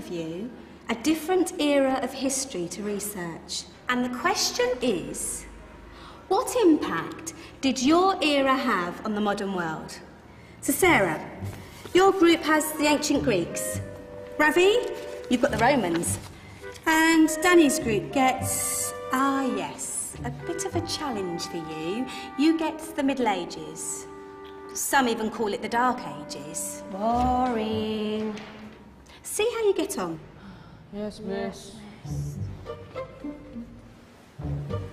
of you a different era of history to research. And the question is, what impact did your era have on the modern world? So Sarah, your group has the ancient Greeks. Ravi, you've got the Romans. And Danny's group gets, yes, a bit of a challenge for you. You get the Middle Ages. Some even call it the Dark Ages. Boring. See how you get on. Yes, miss.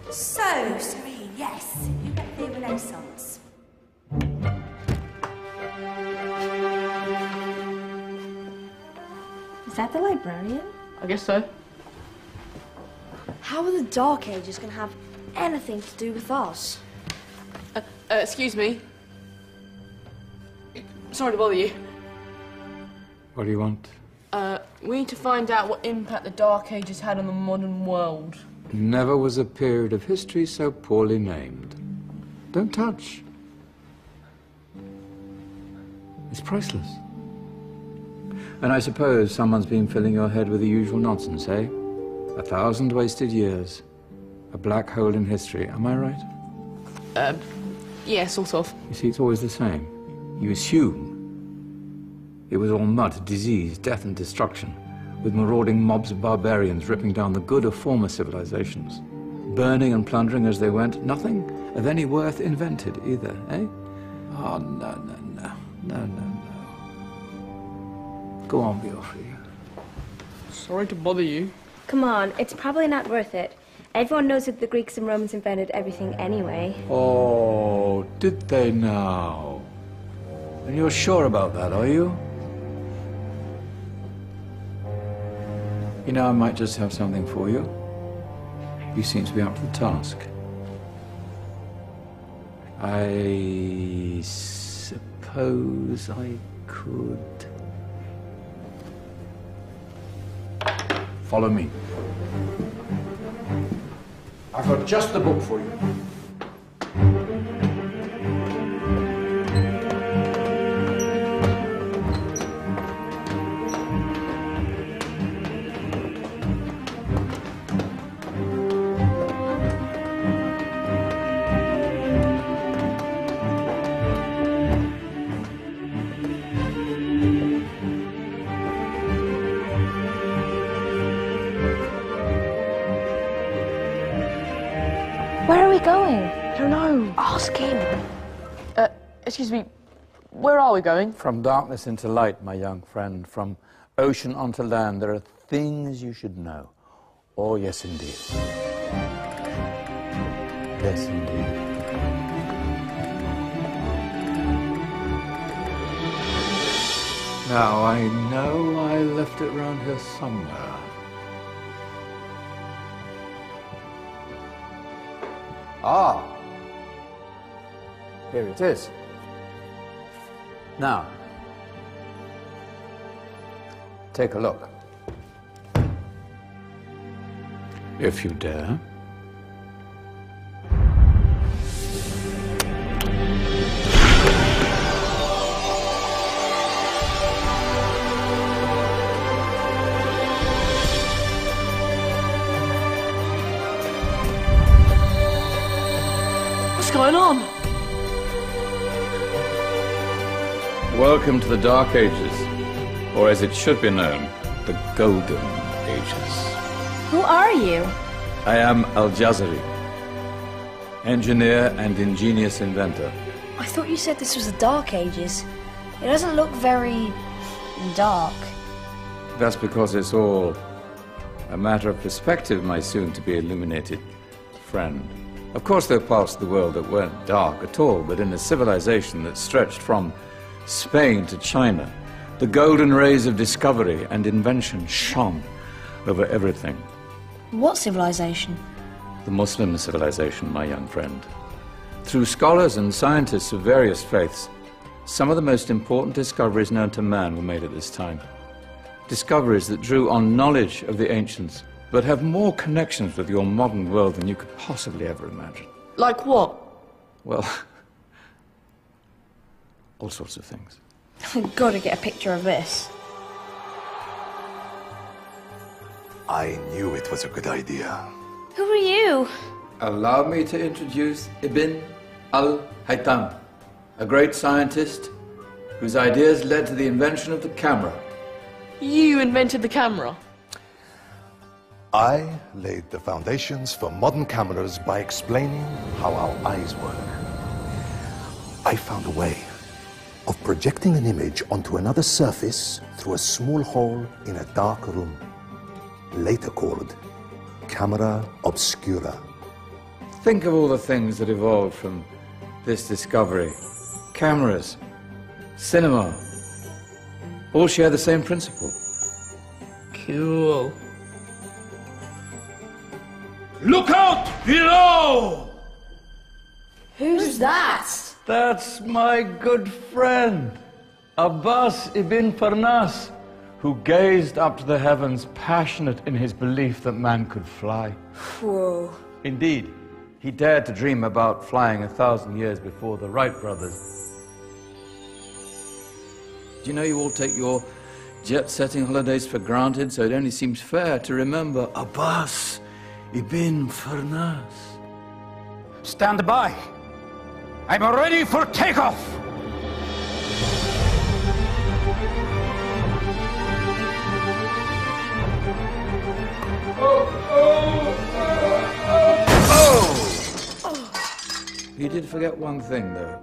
So, Serene, yes, you get the Renaissance. Is that the librarian? I guess so. How are the Dark Ages going to have anything to do with us? Excuse me. Sorry to bother you. What do you want? We need to find out what impact the Dark Ages had on the modern world. Never was a period of history so poorly named. Don't touch. It's priceless. And I suppose someone's been filling your head with the usual nonsense, eh? 1,000 wasted years. A black hole in history, am I right? Yeah, sort of. You see, it's always the same. You assume it was all mud, disease, death and destruction, with marauding mobs of barbarians ripping down the good of former civilizations, burning and plundering as they went, nothing of any worth invented either, eh? Oh, no. Go on, Beofrey. Sorry to bother you. Come on, it's probably not worth it. Everyone knows that the Greeks and Romans invented everything anyway. Oh, did they now? And you're sure about that, are you? You know, I might just have something for you. You seem to be up to the task. I suppose I could... Follow me. I've got just the book for you. Where are we going? I don't know. Ask him. Excuse me, where are we going? From darkness into light, my young friend. From ocean onto land, there are things you should know. Oh, yes, indeed. Yes, indeed. Now, I know I left it round here somewhere. Ah, here it is. Now, take a look. If you dare. What's going on? Welcome to the Dark Ages, or as it should be known, the Golden Ages. Who are you? I am al-Zahrawi, engineer and ingenious inventor. I thought you said this was the Dark Ages. It doesn't look very dark. That's because it's all a matter of perspective, my soon-to-be illuminated friend. Of course, there are parts of the world that weren't dark at all, but in a civilization that stretched from Spain to China, the golden rays of discovery and invention shone over everything. What civilization? The Muslim civilization, my young friend. Through scholars and scientists of various faiths, some of the most important discoveries known to man were made at this time. Discoveries that drew on knowledge of the ancients, but have more connections with your modern world than you could possibly ever imagine. Like what? Well, all sorts of things. I've got to get a picture of this. I knew it was a good idea. Who are you? Allow me to introduce Ibn al-Haytham, a great scientist whose ideas led to the invention of the camera. You invented the camera. I laid the foundations for modern cameras by explaining how our eyes work. I found a way of projecting an image onto another surface through a small hole in a dark room, later called camera obscura. Think of all the things that evolved from this discovery. Cameras, cinema, all share the same principle. Cool. Look out below! Who's that? That's my good friend, Abbas ibn Fimas, who gazed up to the heavens, passionate in his belief that man could fly. Whoa. Indeed, he dared to dream about flying 1,000 years before the Wright brothers. Do you know you all take your jet-setting holidays for granted, so it only seems fair to remember Abbas ibn Fimas. Stand by. I'm ready for takeoff. You did forget one thing, though.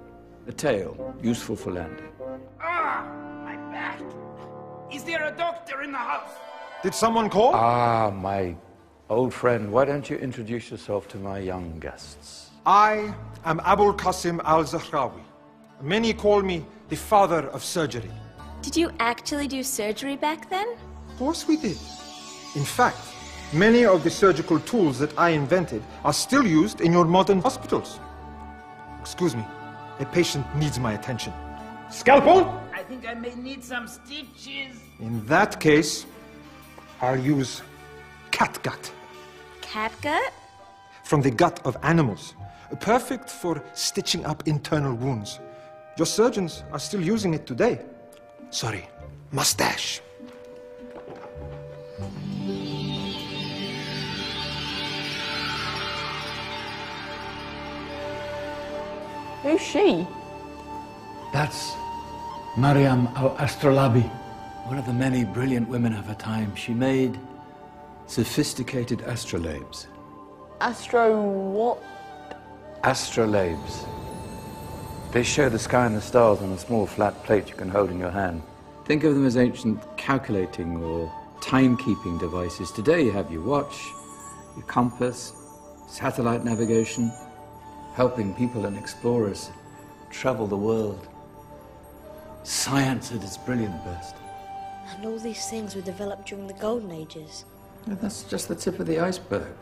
A tail, useful for landing. Ah, my back. Is there a doctor in the house? Did someone call? Ah, my old friend, why don't you introduce yourself to my young guests? I am al-Qasim al-Zahrawi. Many call me the father of surgery. Did you actually do surgery back then? Of course we did. In fact, many of the surgical tools that I invented are still used in your modern hospitals. Excuse me, a patient needs my attention. Scalpel? I think I may need some stitches. In that case, I'll use catgut. Catgut? From the gut of animals. Perfect for stitching up internal wounds. Your surgeons are still using it today. Sorry, mustache. Who's she? That's Maryam al-Astrolabi, one of the many brilliant women of her time. She made sophisticated astrolabes. Astro what? Astrolabes. They show the sky and the stars on a small flat plate you can hold in your hand. Think of them as ancient calculating or timekeeping devices. Today you have your watch, your compass, satellite navigation, helping people and explorers travel the world. Science at its brilliant best. And all these things were developed during the Golden Ages. No, that's just the tip of the iceberg.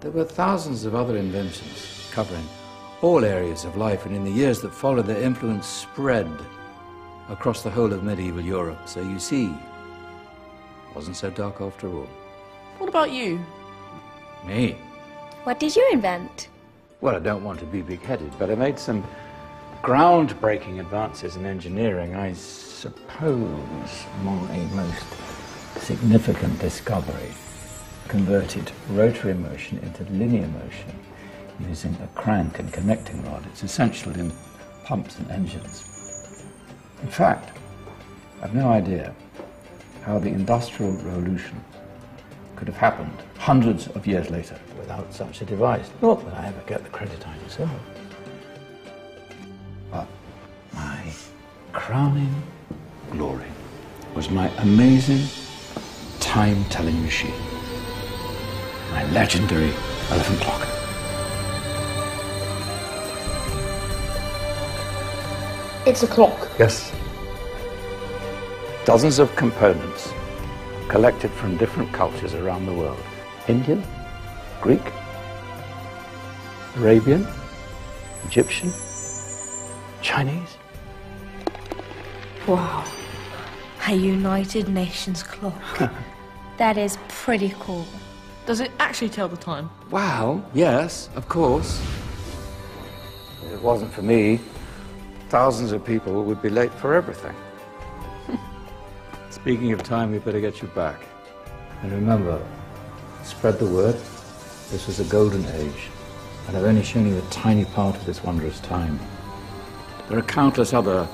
There were thousands of other inventions covering all areas of life, and in the years that followed, their influence spread across the whole of medieval Europe. So you see, it wasn't so dark after all. What about you? Me? What did you invent? Well, I don't want to be big-headed, but I made some groundbreaking advances in engineering. I suppose my most significant discovery converted rotary motion into linear motion using a crank and connecting rod. It's essential in pumps and engines. In fact, I've no idea how the Industrial Revolution could have happened hundreds of years later without such a device. Not that I ever get the credit I deserve. But my crowning glory was my amazing time-telling machine. My legendary elephant clock. It's a clock. Yes. Dozens of components collected from different cultures around the world. Indian, Greek, Arabian, Egyptian, Chinese. Wow. A United Nations clock. That is pretty cool. Does it actually tell the time? Well, yes, of course. If it wasn't for me, thousands of people would be late for everything. Speaking of time, we better get you back. And remember, Spread the word. This was a golden age, and I've only shown you a tiny part of this wondrous time. There are countless other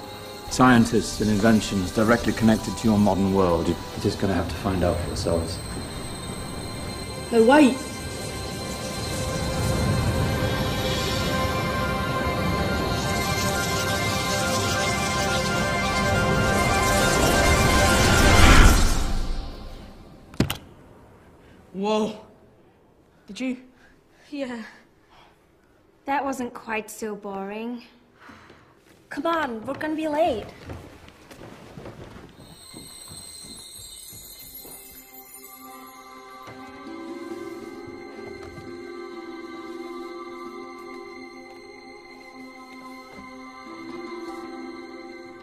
scientists and inventions directly connected to your modern world. You're just going to have to find out for yourselves. No, wait! Whoa. Did you? Yeah. That wasn't quite so boring. Come on, we're gonna be late.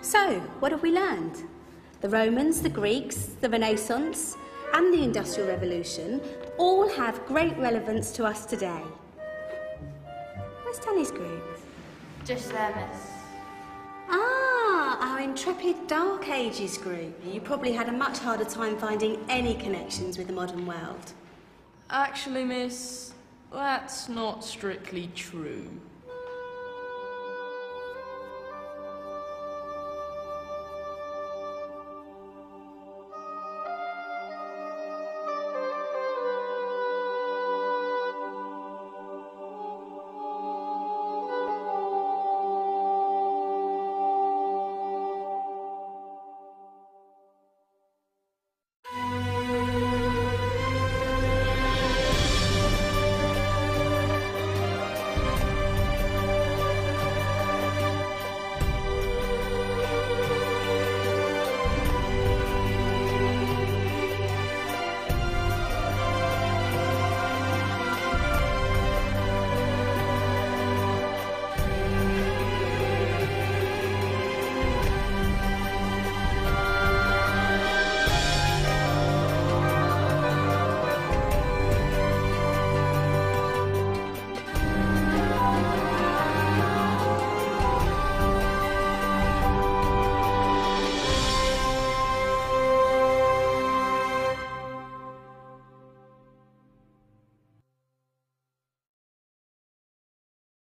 So, what have we learned? The Romans, the Greeks, the Renaissance, and the Industrial Revolution all have great relevance to us today. Where's Danny's group? Just there, miss. Ah, our intrepid Dark Ages group. You probably had a much harder time finding any connections with the modern world. Actually, miss, that's not strictly true.